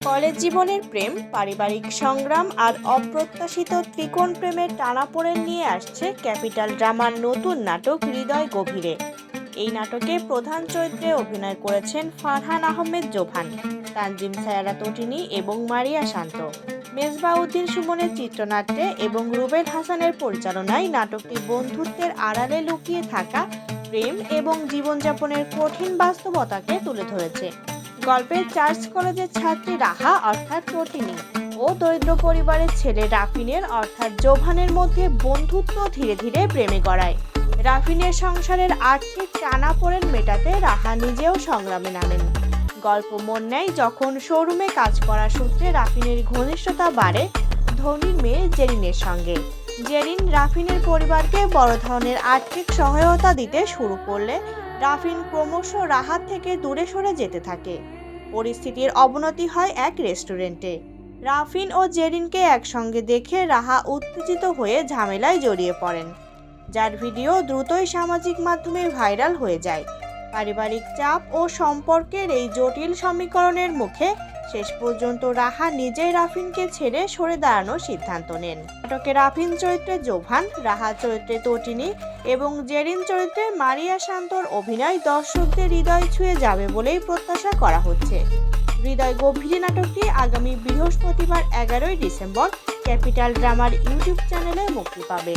College জীবনের প্রেম, পারিবারিক সংগ্রাম আর অপ্রত্যাশিত ত্রিকোণ প্রেমের টানাপোড়েন নিয়ে আসছে ক্যাপিটাল ড্রামার নতুন নাটক হৃদয় গভীরে। এই নাটকে প্রধান চরিত্রে অভিনয় করেছেন ফারহান আহমেদ জোভান, তানজিম সায়ারা তটিনী এবং মারিয়া শান্ত। মেজবাউদ্দিন সুমনের চিত্রনাট্যে এবং রুবেল হাসানের পরিচালনায় নাটকটি বন্ধুত্বের আড়ালে লুকিয়ে থাকা প্রেম এবং জীবনযাপনের কঠিন বাস্তবতাকে তুলে ধরেছে। গল্পের চার্চ কলেজের ছাত্রী রাহা অর্থাৎ তটিনী ও দরিদ্র পরিবারের ছেলে রাফিনের অর্থাৎ জোভানের মধ্যে বন্ধুত্ব ধীরে ধীরে প্রেমে গড়ায়। রাফিনের সংসারের আর্থিক টানাপোড়েন মেটাতে রাহা নিজেও সংগ্রামে নামেন। গল্প মন নেয় যখন শোরুমে কাজ করা সূত্রে রাফিনের ঘনিষ্ঠতা বাড়ে ধনীর মেয়ে জেরিনের সঙ্গে। জেরিন রাফিনের পরিবারকে বড় ধরনের আর্থিক সহায়তা দিতে শুরু করলে রাফিন ক্রমশ রাহাত থেকে দূরে সরে যেতে থাকে। পরিস্থিতির অবনতি হয় এক রেস্টুরেন্টে। রাফিন ও জেরিনকে একসঙ্গে দেখে রাহা উত্তেজিত হয়ে ঝামেলায় জড়িয়ে পড়েন, যার ভিডিও দ্রুতই সামাজিক মাধ্যমে ভাইরাল হয়ে যায়। পারিবারিক চাপ ও সম্পর্কের এই জটিল সমীকরণের মুখে শেষ পর্যন্ত রাহা নিজেই রাফিনকে ছেড়ে সরে দাঁড়ানোর সিদ্ধান্ত নেন। নাটকে রাফিন চরিত্রে জোভান, রাহা চরিত্রে তটিনী এবং জেরিন চরিত্রে মারিয়া শান্তর অভিনয় দর্শকদের হৃদয় ছুঁয়ে যাবে বলেই প্রত্যাশা করা হচ্ছে। হৃদয় গভীরে নাটকটি আগামী বৃহস্পতিবার 11ই ডিসেম্বর ক্যাপিটাল ড্রামার ইউটিউব চ্যানেলে মুক্তি পাবে।